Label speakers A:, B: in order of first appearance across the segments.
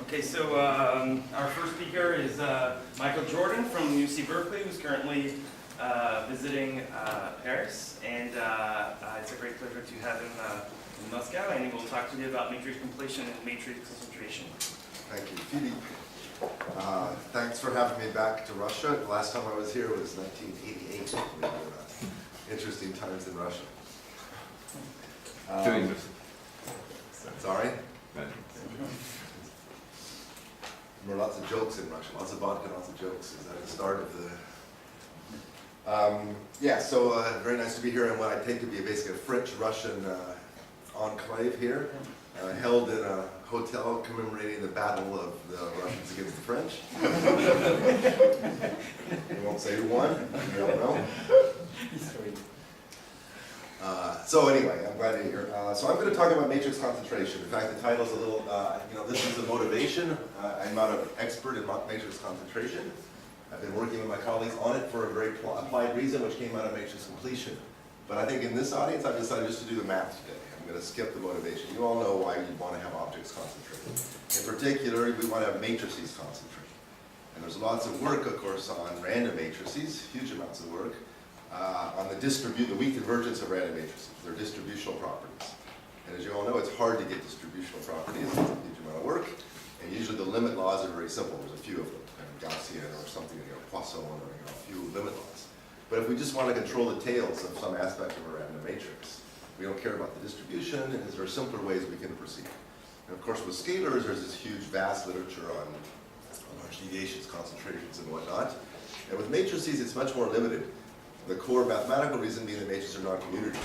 A: Okay, so our first speaker is Michael Jordan from UC Berkeley, who's currently visiting Paris, and it's a great pleasure to have him in Moscow, and he will talk to you about matrix completion and matrix concentration.
B: Thank you, Philippe. Thanks for having me back to Russia. The last time I was here was 1988. Believe it or not. Interesting times in Russia.
C: Doing this.
B: Sorry? There were lots of jokes in Russia, lots of vodka, lots of jokes. Is that the start of the... yeah, so very nice to be here in what I take to be basically a French-Russian enclave here, held in a hotel commemorating the battle of the Russians against the French. I won't say who won, you don't know. So anyway, I'm glad to be here. So I'm going to talk about matrix concentration. In fact, the title's a little, this is a motivation. I'm not an expert in matrix concentration. I've been working with my colleagues on it for a very applied reason, which came out of matrix completion. But I think in this audience, I've decided just to do the math today. I'm going to skip the motivation. You all know why you want to have objects concentrate. In particular, we want to have matrices concentrate. And there's lots of work, of course, on random matrices, huge amounts of work. On the weak convergence of random matrices, their distributional properties. And as you all know, it's hard to get distributional properties. It's a huge amount of work. And usually the limit laws are very simple. There's a few of them, kind of Gaussian or something, Poisson, or a few limit laws. But if we just want to control the tails of some aspect of a random matrix, we don't care about the distribution, and there are simpler ways we can proceed. And of course, with scalars, there's this huge, vast literature on large deviations, concentrations, and whatnot. And with matrices, it's much more limited. The core mathematical reason being that matrices are non-commutative.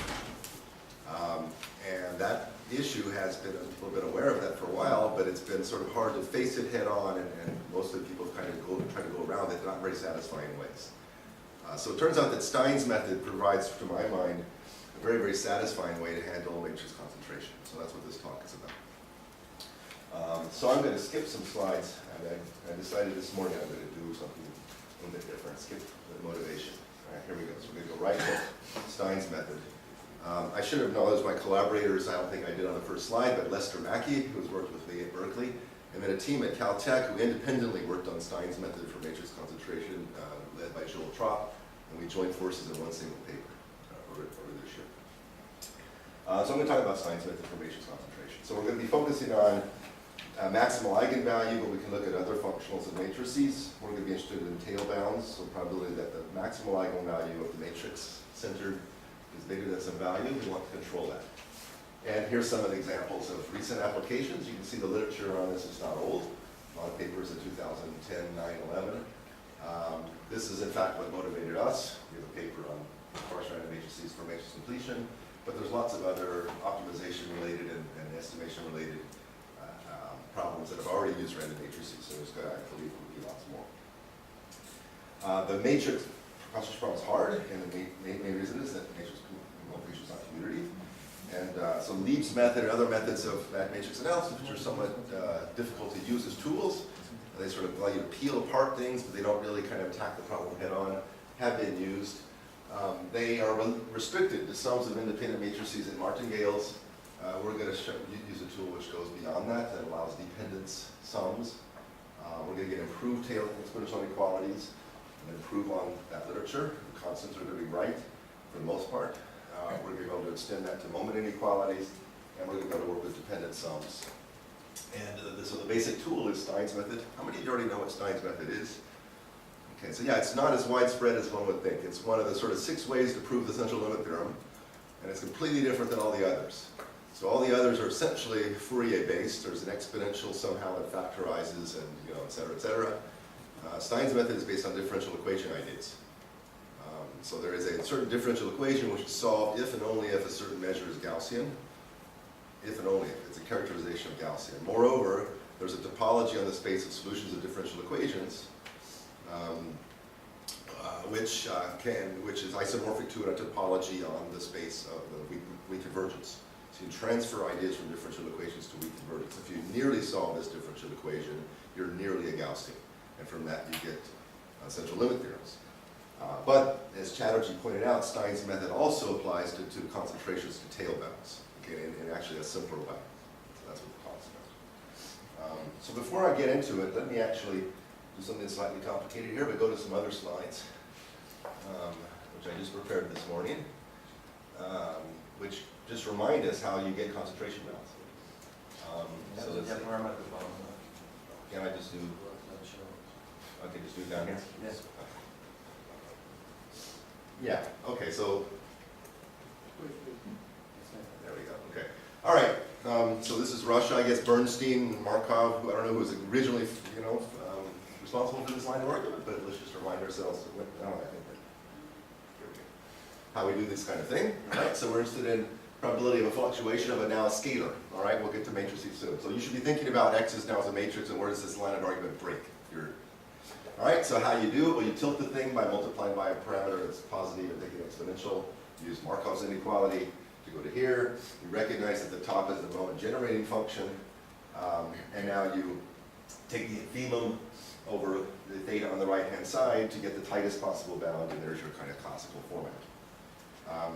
B: And that issue has been a little bit aware of that for a while, but it's been sort of hard to face it head on, and most of the people kind of try to go around it in not very satisfying ways. So it turns out that Stein's method provides, to my mind, a very, very satisfying way to handle matrix concentration. So that's what this talk is about. So I'm going to skip some slides, and I decided this morning I'm going to do something a little bit different, skip the motivation. All right, here we go. So we're going to go right to Stein's method. I should have acknowledged my collaborators. I don't think I did on the first slide, but Lester Mackey, who's worked with me at Berkeley, and then a team at Caltech who independently worked on Stein's method for matrix concentration, led by Joel Trop, and we joined forces in one single paper over this year. So I'm going to talk about Stein's method for matrix concentration. So we're going to be focusing on maximal eigenvalue, but we can look at other functionals of matrices. We're going to be interested in tail bounds, so probability that the maximal eigenvalue of the matrix centered is bigger than some value. We want to control that. And here's some of the examples of recent applications. You can see the literature on this is not old. A lot of papers in 2010, 9, 11. This is in fact what motivated us. We have a paper on partial random matrices for matrix completion, but there's lots of other optimization related and estimation related problems that have already used random matrices, so there's I believe will be lots more. The matrix concentration problem is hard, and the main reason is that matrix completion is not commutative. And so Lieb's method and other methods of matrix analysis, which are somewhat difficult to use as tools, they sort of allow you to peel apart things, but they don't really kind of attack the problem head on, have been used. They are restricted to sums of independent matrices in martingales. We're going to use a tool which goes beyond that allows dependence sums. We're going to get improved tail exponential inequalities and improve on that literature. The constants are going to be right for the most part. We're going to be able to extend that to moment inequalities, and we're going to be able to work with dependent sums. And so the basic tool is Stein's method. How many of you already know what Stein's method is? Okay, so yeah, it's not as widespread as one would think. It's one of the sort of 6 ways to prove the central limit theorem, and it's completely different than all the others. So all the others are essentially Fourier-based. There's an exponential somehow that factorizes, and et cetera, et cetera. Stein's method is based on differential equation ideas. So there is a certain differential equation which is solved if and only if a certain measure is Gaussian. If and only if. It's a characterization of Gaussian. Moreover, there's a topology on the space of solutions of differential equations, which is isomorphic to a topology on the space of the weak convergence. So you transfer ideas from differential equations to weak convergence. If you nearly solve this differential equation, you're nearly a Gaussian. And from that you get central limit theorems. But as Chatterjee pointed out, Stein's method also applies to concentrations to tail bounds. Okay, in actually a simpler way. So that's what the talk's So before I get into it, let me actually do something slightly complicated here, but go to some other slides, which I just prepared this morning, which just remind us how you get concentration balance. So let's see. Can I just do, okay, just do it down here?
A: Yes.
B: Yeah, okay, so, there we go, okay. All right, so this is Russia, I guess Bernstein, Markov, who I don't know who was originally, responsible for this line of argument, but let's just remind ourselves of how we do this kind of thing, all right? So we're interested in probability of a fluctuation of a now scalar, all right? We'll get to matrices soon. So you should be thinking about X's now as a matrix and where does this line of argument break? All right, so how you do it? Well, you tilt the thing by multiplying by a parameter that's positive and taking exponential. Use Markov's inequality to go to here. You recognize that the top is the moment generating function. And now you take the ephemerum over the theta on the right-hand side to get the tightest possible bound, and there's your kind of classical format.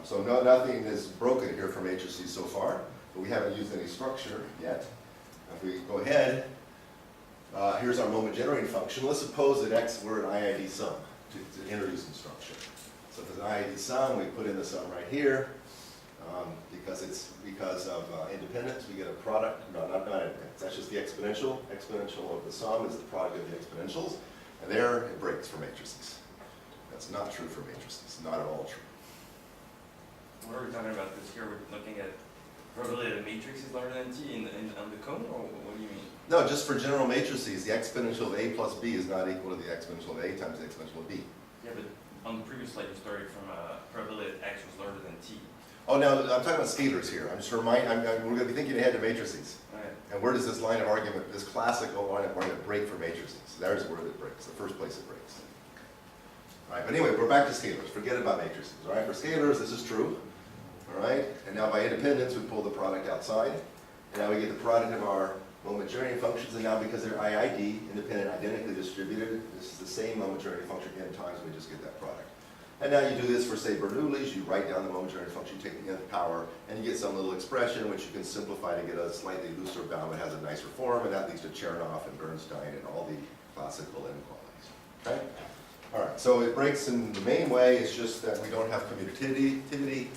B: So nothing is broken here for matrices so far, but we haven't used any structure yet. If we go ahead, here's our moment generating function. Let's suppose that X were an IID sum to introduce some structure. So if it's an IID sum, we put in the sum right here. Because of independence, we get a product, not independence, that's just the exponential. Exponential of the sum is the product of the exponentials, and there it breaks for matrices. That's not true for matrices, not at all true.
A: What are we talking about this here? We're looking at probability that the matrix is larger than T on the cone, or what do you mean?
B: No, just for general matrices, the exponential of A plus B is not equal to the exponential of A times the exponential of B.
A: Yeah, but on the previous slide you started from probability that X was larger than T.
B: Oh, now I'm talking about scalars here. I'm just we're going to be thinking ahead to matrices.
A: Right.
B: And where does this line of argument, this classical line of argument break for matrices? There's where it breaks, the first place it breaks. All right, but anyway, we're back to scalars. Forget about matrices. All right, for scalars, this is true. All right, and now by independence, we pull the product outside. And now we get the product of our moment generating functions, and now because they're IID, independent, identically distributed, this is the same moment generating function n times, we just get that product. And now you do this for, say, Bernoulli's, you write down the moment generating function, you take the nth power, and you get some little expression which you can simplify to get a slightly looser bound that has a nicer form, and that leads to Chernoff and Bernstein and all the classical inequalities. Okay? All right, so it breaks in the main way, it's just that we don't have commutativity.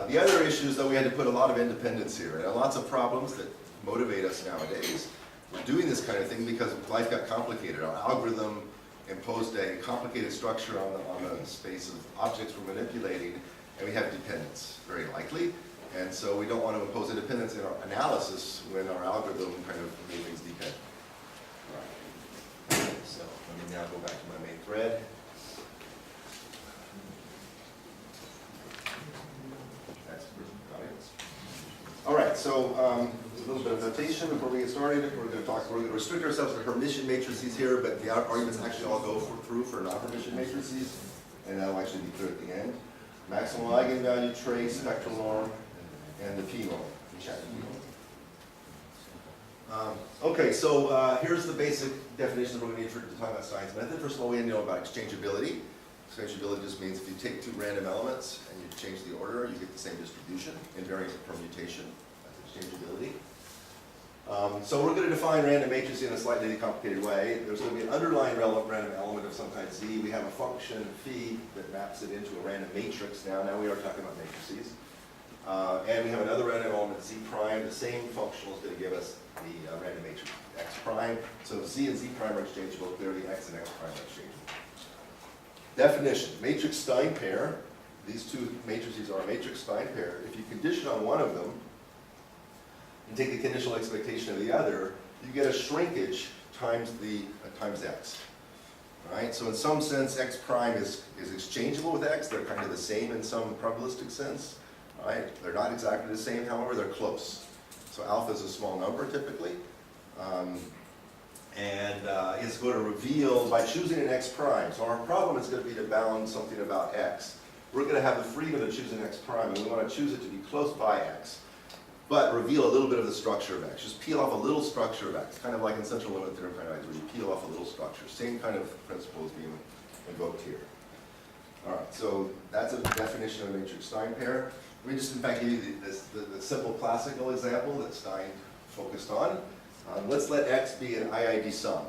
B: The other issue is that we had to put a lot of independence here, and lots of problems that motivate us nowadays. We're doing this kind of thing because life got complicated. Our algorithm imposed a complicated structure on the space of objects we're manipulating, and we have dependence, very likely. And so we don't want to impose a dependence in our analysis when our algorithm kind of made things dependent. All right. So let me now go back to my main thread. All right, so a little bit of notation before we get started. We're going to restrict ourselves to Hermitian matrices here, but the arguments actually all go through for non-Hermitian matrices, and that'll actually be clear at the end. Maximal eigenvalue, trace, spectral norm, and the p-norm. Okay, so here's the basic definitions we're going to need to talk about Stein's method. First of all, we need to know about exchangeability. Exchangeability just means if you take two random elements and you change the order, you get the same distribution, invariant permutation. That's exchangeability. So we're going to define random matrices in a slightly complicated way. There's going to be an underlying random element of some kind Z. We have a function phi that maps it into a random matrix now. Now we are talking about matrices. And we have another random element Z prime. The same functional is going to give us the random matrix X prime. So Z and Z prime are exchangeable. Clearly X and X prime are exchangeable. Definition, matrix Stein pair. These two matrices are a matrix Stein pair. If you condition on one of them and take the conditional expectation of the other, you get a shrinkage times X. Right? So in some sense, X prime is exchangeable with X. They're kind of the same in some probabilistic sense. Right? They're not exactly the same, however, they're close. So alpha is a small number typically. It's going to reveal by choosing an X prime. So our problem is going to be to bound something about X. We're going to have the freedom to choose an X prime, and we want to choose it to be close by X, but reveal a little bit of the structure of X. Just peel off a little structure of X, kind of like in central limit theorem kind of ideas, where you peel off a little structure. Same kind of principle is being invoked here. All right, so that's a definition of a matrix Stein pair. Let me just, in fact, give you the simple classical example that Stein focused on. Let's let X be an IID sum.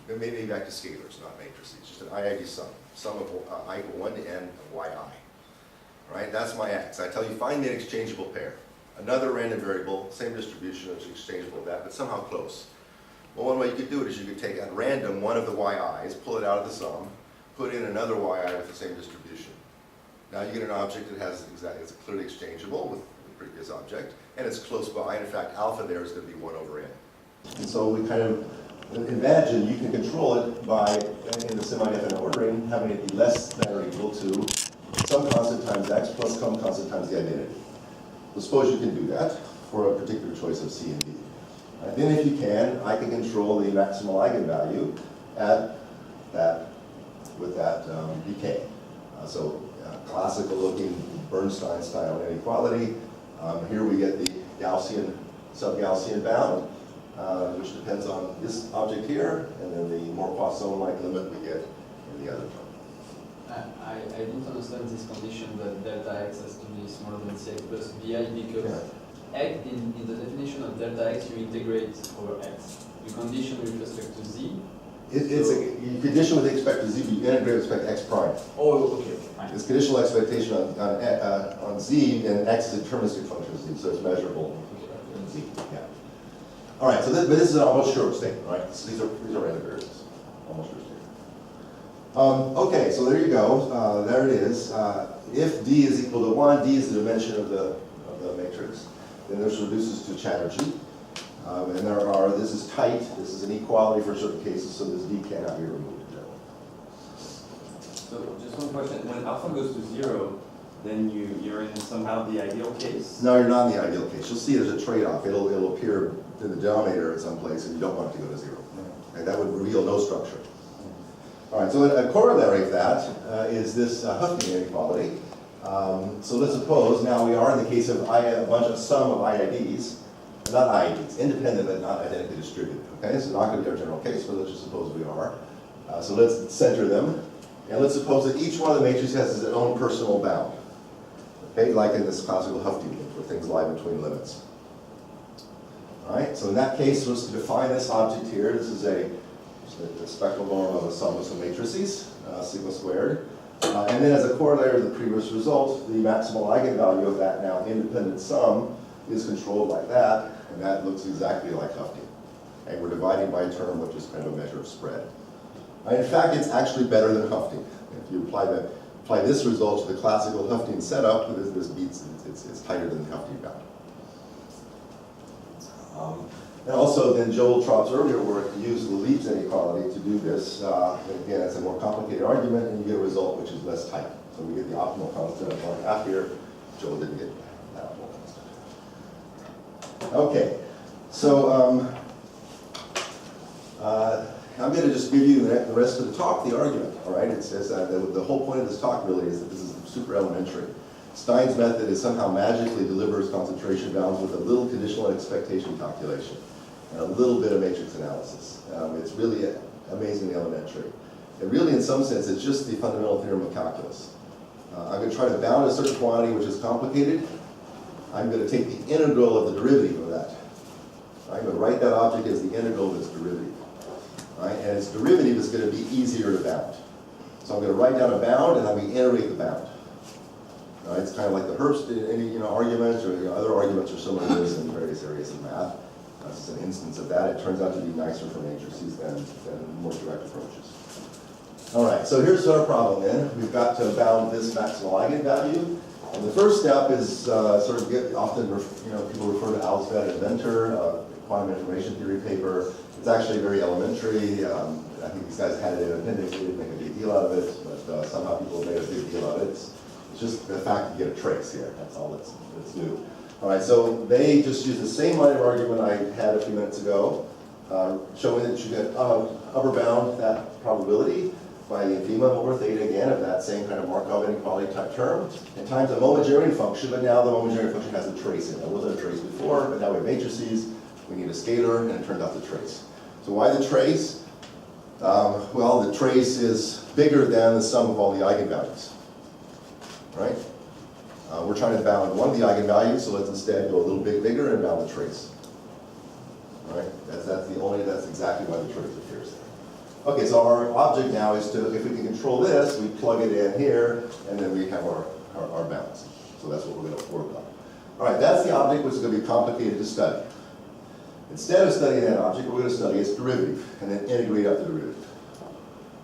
B: Maybe back to scalars, not matrices, just an IID sum. Sum of I equal 1 to n of yi. Right, that's my X. I tell you, find me an exchangeable pair. Another random variable, same distribution, it's exchangeable with that, but somehow close. Well, one way you could do it is you could take at random one of the yi's, pull it out of the sum, put in another yi with the same distribution. Now you get an object that has exactly, it's clearly exchangeable with the previous object, and it's close by, and in fact, alpha there is going to be 1 over n. And so we kind of imagine you can control it by, in the semi-definite ordering, having it be less than or equal to some constant times x plus some constant times the identity. Well, suppose you can do that for a particular choice of C and D. Then if you can, I can control the maximal eigenvalue at that, with that decay. Classical looking Bernstein style inequality. Here we get the Gaussian, sub-Gaussian bound, which depends on this object here, and then the more Poisson-like limit we get in the other term.
C: I don't understand this condition that delta x has to be smaller than cx plus bi, because x, in the definition of delta x, you integrate over x. You condition with respect to z.
B: You condition with respect to z, but you integrate with respect to x prime.
C: Oh, okay, fine.
B: It's conditional expectation on z, and x is a deterministic function of z, so it's measurable in z. Yeah. All right, so but this is an almost sure statement, right? So these are random variables, almost sure statement. Okay, so there you go. There it is. If d is equal to 1, d is the dimension of the matrix, then this reduces to Chatterjee. And this is tight, this is an equality for certain cases, so this d cannot be removed in general.
D: So just one question, when alpha goes to 0, then you're in somehow the ideal case?
B: No, you're not in the ideal case. You'll see there's a trade-off. It'll appear in the denominator at some place, and you don't want it to go to 0. And that would reveal no structure. All right, so a corollary of that is this Hoeffding inequality. So let's suppose now we are in the case of a bunch of sum of IIDs, not IIDs, independent but not identically distributed. Okay, so not going to be our general case, but let's just suppose we are. So let's center them, and let's suppose that each one of the matrices has its own personal bound. Okay, like in this classical Hoeffding case, where things lie between limits. All right, so in that case, let's define this object here. This is the spectral norm of a sum of some matrices, sigma squared. And then as a corollary to the previous result, the maximal eigenvalue of that now independent sum is controlled like that, and that looks exactly like Hoeffding. And we're dividing by a term which is kind of a measure of spread. In fact, it's actually better than Hoeffding. If you apply this result to the classical Hoeffding setup, this beats, it's tighter than the Hoeffding bound. And also, then Joel Traub's earlier work used the Leibniz inequality to do this. And again, it's a more complicated argument, and you get a result which is less tight. So we get the optimal constant of 1/2 here. Joel didn't get that optimal constant. Okay, so I'm going to just give you the rest of the talk, the argument. All right, it says that the whole point of this talk really is that this is super elementary. Stein's method is somehow magically delivers concentration bounds with a little conditional expectation calculation and a little bit of matrix analysis. It's really amazingly elementary. And really, in some sense, it's just the fundamental theorem of calculus. I'm going to try to bound a certain quantity which is complicated. I'm going to take the integral of the derivative of that. I'm going to write that object as the integral of its derivative. Right? And its derivative is going to be easier to bound. So I'm going to write down a bound, and I'm going to iterate the bound. It's kind of like the Herbst argument, or other arguments are similar to this in various areas of math. This is an instance of that. It turns out to be nicer for matrices than more direct approaches. All right, so here's our problem then. We've got to bound this maximal eigenvalue. And the first step is often people refer to Alsvad and Venter, quantum information theory paper. It's actually very elementary. I think these guys had it in an appendix. They didn't make a big deal out of it, but somehow people made a big deal out of it. It's just the fact that you get a trace here. That's all that's new. All right, so they just use the same line of argument I had a few minutes ago, showing that you get upper bound that probability by the infima over theta again of that same kind of Markov inequality type term, and times a Momentarian function, but now the Momentarian function has a trace in it. There wasn't a trace before, but now we have matrices. We need a scalar, and it turns out the trace. So why the trace? Well, the trace is bigger than the sum of all the eigenvalues. Right? We're trying to bound one of the eigenvalues, so let's instead go a little bit bigger and bound the trace. right? That's exactly why the trace appears there. Okay, so our object now is to, if we can control this, we plug it in here, and then we have our bounds. So that's what we're going to work on. All right, that's the object, which is going to be complicated to study. Instead of studying that object, we're going to study its derivative, and then integrate up the derivative.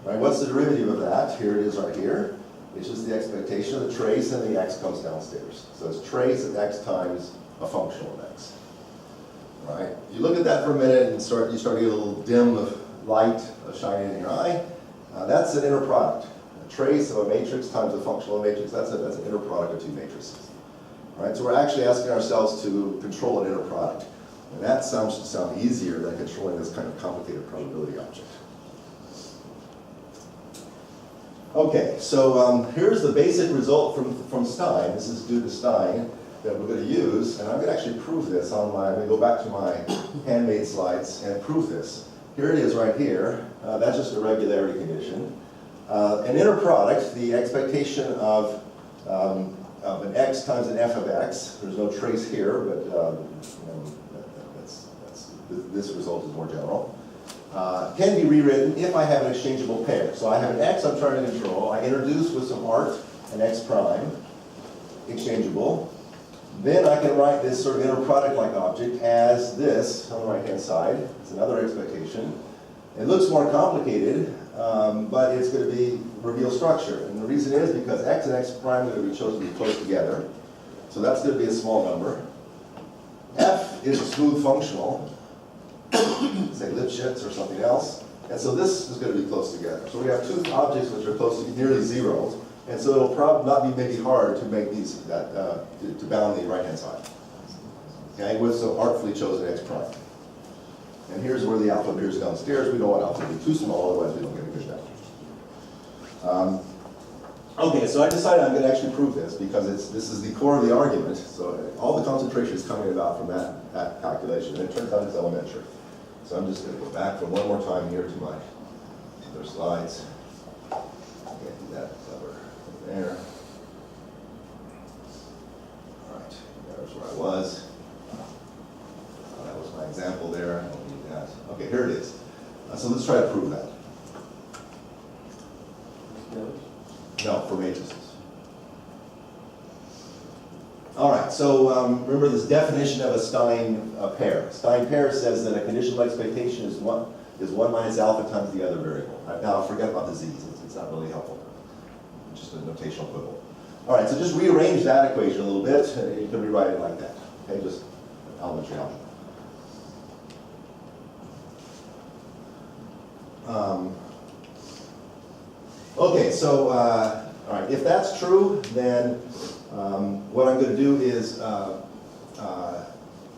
B: All right, what's the derivative of that? Here it is right here. It's just the expectation of the trace, and the x comes downstairs. So it's trace of x times a function of x. All right, you look at that for a minute, and you start to get a little dim of light shining in your eye. That's an inner product. A trace of a matrix times a functional matrix, that's an inner product of two matrices. All right, so we're actually asking ourselves to control an inner product. And that sounds easier than controlling this kind of complicated probability object. Okay, so here's the basic result from Stein. This is due to Stein that we're going to use, and I'm going to actually prove this on I'm going to go back to my handmade slides and prove this. Here it is right here. That's just a regularity condition. An inner product, the expectation of an x times an f of x. There's no trace here, but this result is more general. Can be rewritten if I have an exchangeable pair. So I have an x I'm trying to control. I introduce with some art an x prime, exchangeable. Then I can write this sort of inner product-like object as this on the right-hand side. It's another expectation. It looks more complicated, but it's going to be reveal structure. And the reason is because x and x prime are going to be chosen to be close together. So that's going to be a small number. F is a smooth functional, say Lipschitz or something else. And so this is going to be close together. So we have two objects which are close to nearly zero. And so it'll probably not be maybe hard to make these, to bound the right-hand side. Okay, with some artfully chosen x prime. And here's where the alpha appears downstairs. We don't want alpha to be too small, otherwise we don't get a good value. Okay, so I decided I'm going to actually prove this because this is the core of the argument. So all the concentration is coming about from that calculation, and it turns out it's elementary. So I'm just going to go back for one more time here to my other slides. Get that cover there. All right, there's where I was. That was my example there. I don't need that. Okay, here it is. So let's try to prove that. No, for matrices. All right, so remember this definition of a Stein pair. Stein pair says that a conditional expectation is one minus alpha times the other variable. Now forget about the z's, it's not really helpful. Just a notational quibble. All right, so just rearrange that equation a little bit, and you can rewrite it like that. Okay, just elementary algebra. Okay, so all right, if that's true, then what I'm going to do is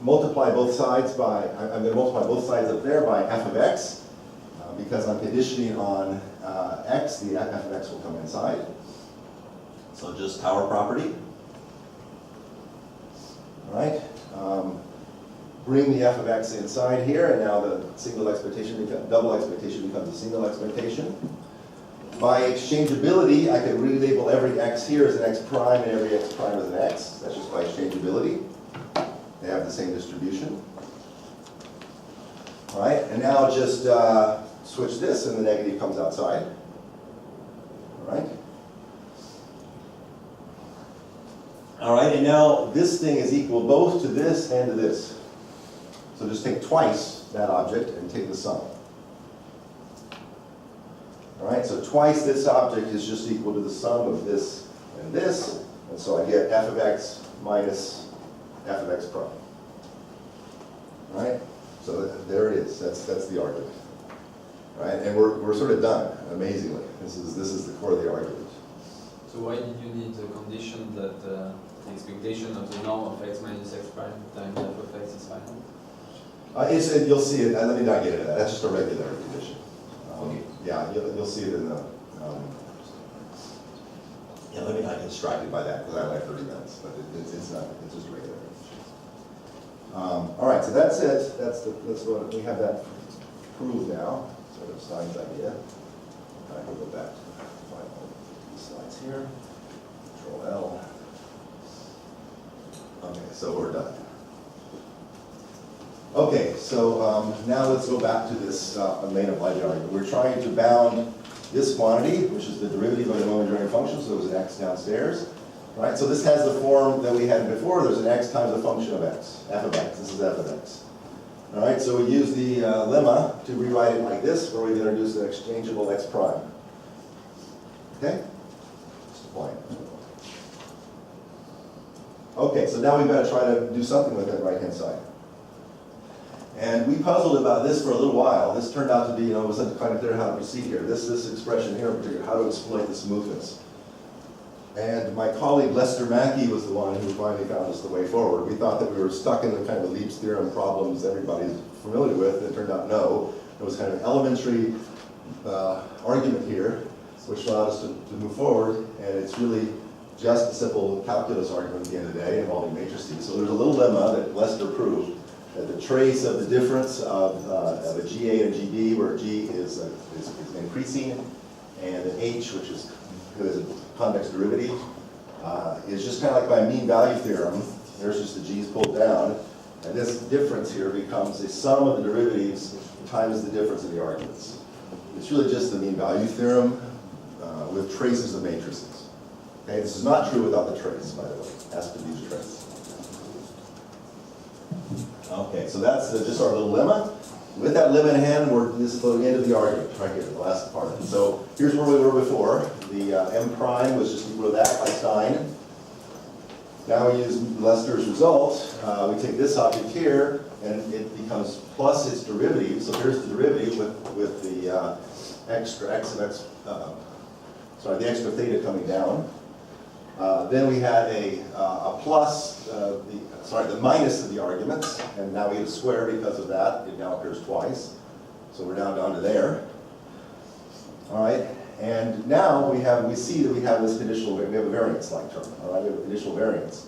B: multiply both sides by, I'm going to multiply both sides up there by f of x, because I'm conditioning on x, the f of x will come inside. So just power property. All right. Bring the f of x inside here, and now the double expectation becomes a single expectation. By exchangeability, I can relabel every x here as an x prime and every x prime as an x. That's just by exchangeability. They have the same distribution. All right, and now just switch this, and the negative comes outside. All right. All right, and now this thing is equal both to this and to this. So just take twice that object and take the sum. All right, so twice this object is just equal to the sum of this, and so I get f of x minus f of x prime. All right, so there it is. That's the argument. All right, and we're sort of done. Amazingly, this is the core of the argument.
C: So why did you need the condition that the expectation of the norm of x minus x prime times f of x is final?
B: You'll see it. Let me not get into that. That's just a regularity condition.
C: Okay.
B: Yeah, you'll see it in the. Yeah, let me not get distracted by that because I have 30 minutes, but it's not. It's just a regular condition. All right, so that's it. That's what we have that proved now. Sort of Stein's idea. I can go back to the final slides here. Control L. Okay, so we're done. Okay, so now let's go back to this main applied argument. We're trying to bound this quantity, which is the derivative of the momentary function, so there was an x downstairs. Right, so this has the form that we had before. There's an x times a function of x, f of x. This is f of x. All right, so we use the lemma to rewrite it like this, where we introduce an exchangeable x prime. Okay? Just apply it. Okay, so now we've got to try to do something with that right-hand side. And we puzzled about this for a little while. This turned out to be, it wasn't kind of clear how to proceed here. This expression here in particular, how to exploit the smoothness. And my colleague Lester Mackey was the one who finally found us the way forward. We thought that we were stuck in the kind of Leibniz theorem problems everybody's familiar with, and it turned out no. It was kind of an elementary argument here, which allowed us to move forward, and it's really just a simple calculus argument at the end of the day involving matrices. So there's a little lemma that Lester proved, that the trace of the difference of a GA and a GB, where G is increasing, and an H, which is a convex derivative, is just kind of like by mean value theorem. There's just the G's pulled down, and this difference here becomes a sum of the derivatives times the difference in the arguments. It's really just the mean value theorem with traces of matrices. Okay, this is not true without the trace, by the way. It has to be the trace. Okay, so that's just our little lemma. With that lemma in hand, this is the end of the argument, right here, the last part of it. So here's where we were before. The m prime was just equal to that by Stein. Now we use Lester's result. We take this object here, and it becomes plus its derivative. So here's the derivative with the extra x of x, the extra theta coming down. Then we had a plus, the minus of the arguments, and now we get a square because of that. It now appears twice. So we're now down to there. All right, and now we see that we have this conditional, we have a variance-like term. All right, we have a conditional variance.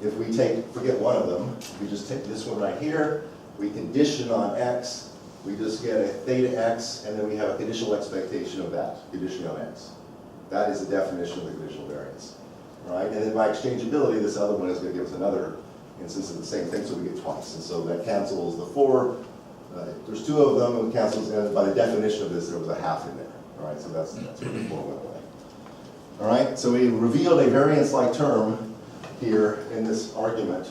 B: If we forget one of them, we just take this one right here, we condition on x, we just get a theta x, and then we have a conditional expectation of that, conditioning on x. That is the definition of the conditional variance. All right, and then by exchangeability, this other one is going to give us another instance of the same thing, so we get twice. And so that cancels the 4. There's 2 of them, and it cancels, and by the definition of this, there was a half in there. All right, so that's where the 4 went away. All right, so we revealed a variance-like term here in this argument,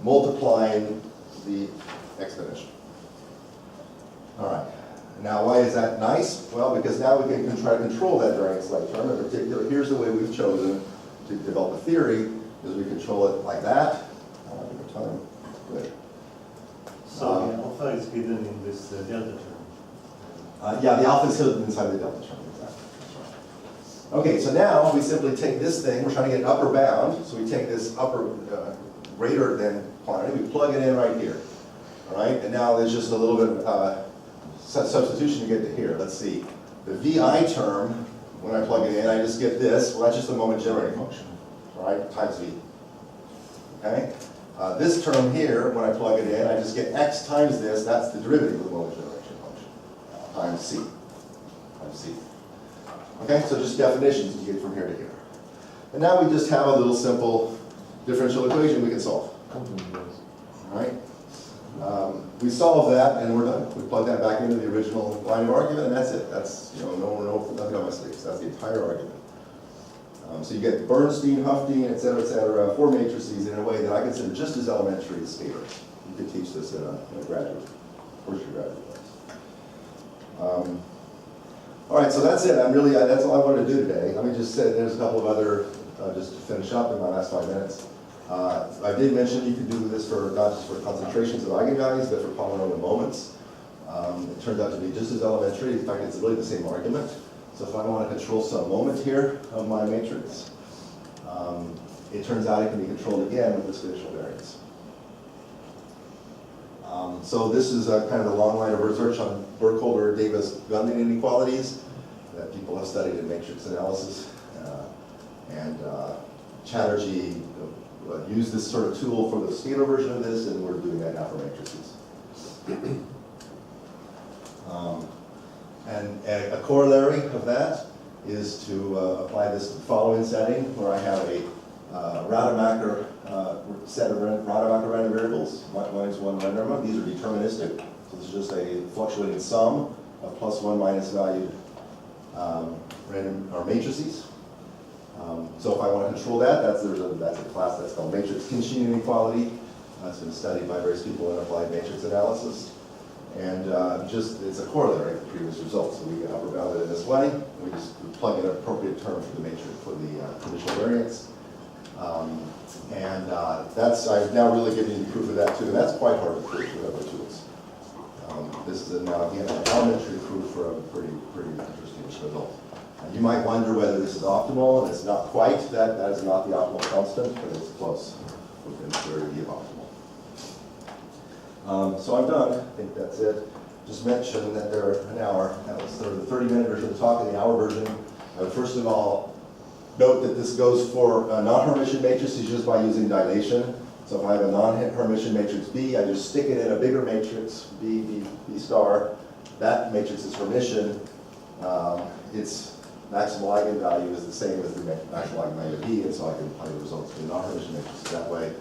B: multiplying the exponential. All right. Now, why is that nice? Well, because now we can try to control that variance-like term. In particular, here's the way we've chosen to develop a theory, is we control it like that. Good.
E: So the alpha is hidden in this delta term.
B: Yeah, the alpha is hidden inside the delta term. Exactly. That's right. Okay, so now we simply take this thing. We're trying to get an upper bound. So we take this upper greater than quantity. We plug it in right here. All right, and now there's just a little bit of substitution to get to here. Let's see. The VI term, when I plug it in, I just get this. Well, that's just a moment generating function, all right, times V. Okay? This term here, when I plug it in, I just get x times this. That's the derivative of the moment generation function, times C. Times C. Okay, so just definitions you get from here to here. And now we just have a little simple differential equation we can solve. All right? We solve that and we're done. We plug that back into the original line of argument and that's it. That's, nothing on my sleeves. That's the entire argument. So you get Bernstein, Hufstein, et cetera, 4 matrices in a way that I consider just as elementary as scalars. You could teach this in a graduate, first-year graduate class. All right, so that's it. That's all I wanted to do today. Let me just say there's a couple of other, just to finish up in my last 5 minutes. I did mention you could do this for not just for concentrations of eigenvalues, but for polynomial moments. It turned out to be just as elementary. In fact, it's really the same argument. So if I want to control some moment here of my matrix, it turns out it can be controlled again with this conditional variance. So this is kind of a long line of research on Burkholder-Davis-Gundin inequalities that people have studied in matrix analysis. And Chatterjee used this sort of tool for the scalar version of this, and we're doing that now for matrices. And a corollary of that is to apply this to the following setting, where I have a Rademacher set of Rademacher random variables, minus 1 random. These are deterministic, so this is just a fluctuating sum of plus 1 minus valued random or matrices. So if I want to control that, that's a class that's called matrix kinship inequality. It's been studied by various people in applied matrix analysis. And it's a corollary of previous results. So we get upper bounded in this way. We just plug in an appropriate term for the matrix for the conditional variance. I've now really given you the proof of that too, and that's quite hard to prove with other tools. This is now again an elementary proof for a pretty interesting result. You might wonder whether this is optimal, and it's not quite. That is not the optimal constant, but it's close within the theory of optimal. So I'm done. I think that's it. Just mention that there an hour. That was the 30-minute version of the talk, and the hour version. I would first of all note that this goes for non-Hermitian matrices just by using dilation. So if I have a non-Hermitian matrix B, I just stick it in a bigger matrix, B star. That matrix is Hermitian. Its maximal eigenvalue is the same as the maximal eigenvalue of B, and so I can apply the results to the non-Hermitian matrices that way.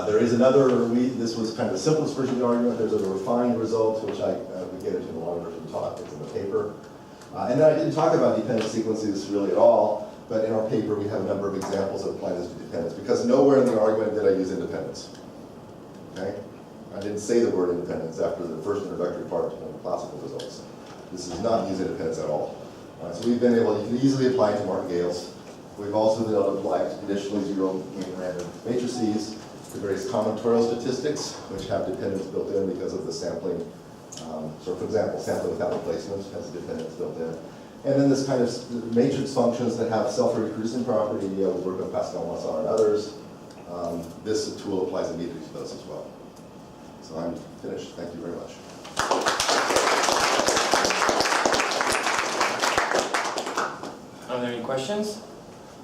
B: There is another, this was kind of the simplest version of the argument. There's a refined result, which we get into in the long version of the talk. It's in the paper. And then I didn't talk about dependent sequences really at all, but in our paper we have a number of examples of applying this to dependence, because nowhere in the argument did I use independence. Okay? I didn't say the word independence after the first introductory part of the classical results. This is not use independence at all. So we've been able, you can easily apply it to martingales. We've also been able to apply it to conditionally zero mean random matrices, to various combinatorial statistics, which have dependence built in because of the sampling. So for example, sampling without replacement has a dependence built in. And then this kind of matrix functions that have self-reproducing property, we work with Pascal-Massard and others. This tool applies immediately to those as well. So I'm finished. Thank you very much.
A: Are there any questions?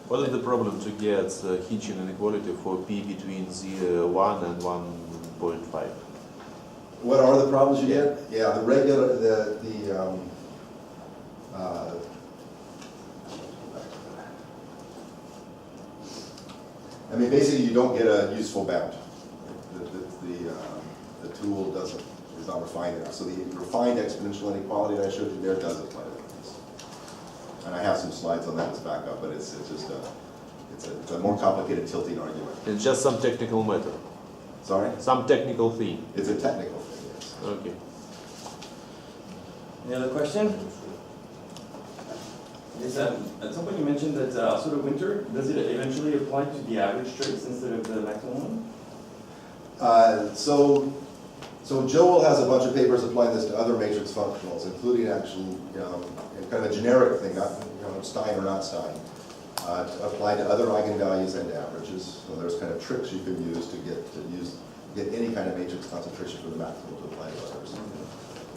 F: What is the problem to get Hitchin inequality for P between 1 and 1.5?
B: What are the problems you get? Yeah, the regular, I mean, basically, you don't get a useful bound. The tool is not refined enough. So the refined exponential inequality that I showed you there does apply to this. And I have some slides on that as backup, but it's a more complicated tilting argument.
F: It's just some technical matter.
B: Sorry?
F: Some technical thing.
B: It's a technical thing, yes.
F: Okay.
A: Any other question? Yes, at some point you mentioned that also the winter, does it eventually apply to the average trace instead of the maximum one?
B: So Joel has a bunch of papers applying this to other matrix functionals, including actually kind of a generic thing, not Stein or not Stein, applied to other eigenvalues and averages. So there's kind of tricks you can use to get any kind of matrix concentration for the maximal to apply to others.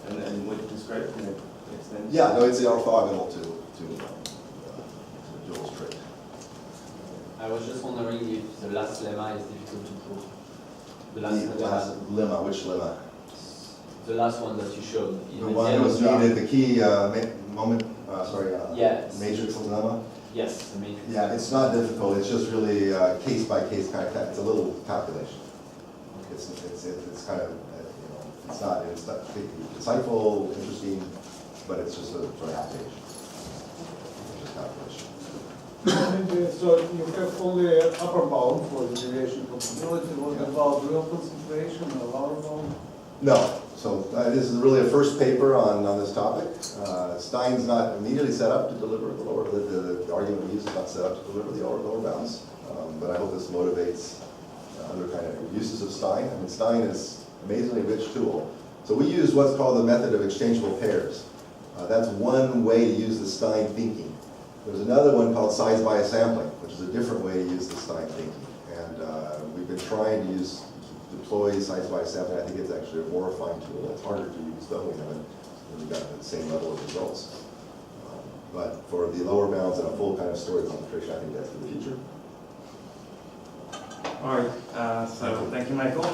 A: And what you described, can it extend?
B: Yeah, no, it's the orthogonal to Joel's trick.
C: I was just wondering if the last lemma is difficult to prove. The
B: last lemma, which lemma?
C: The last one that you showed.
B: The one that was needed, the key
C: yes.
B: matrix lemma?
C: Yes, the matrix.
B: Yeah, it's not difficult. It's just really case by case kind of. It's a little calculation. It's kind of it's not insightful, interesting, but it's just a sort of application. It's just calculation.
G: So you have only upper bound for the deviation probability. What about real concentration or lower bound?
B: No. So this is really a first paper on this topic. Stein's not immediately set up to deliver the lower. The argument we use is not set up to deliver the lower bounds. But I hope this motivates other kind of uses of Stein. I mean, Stein is an amazingly rich tool. So we use what's called the method of exchangeable pairs. That's one way to use the Stein thinking. There's another one called size bias sampling, which is a different way to use the Stein thinking. And we've been trying to deploy size bias sampling. I think it's actually a more refined tool. It's harder to use, though. We've got the same level of results. But for the lower bounds and a full kind of story concentration, I think that's for the future.
A: All right, so thank you, Michael.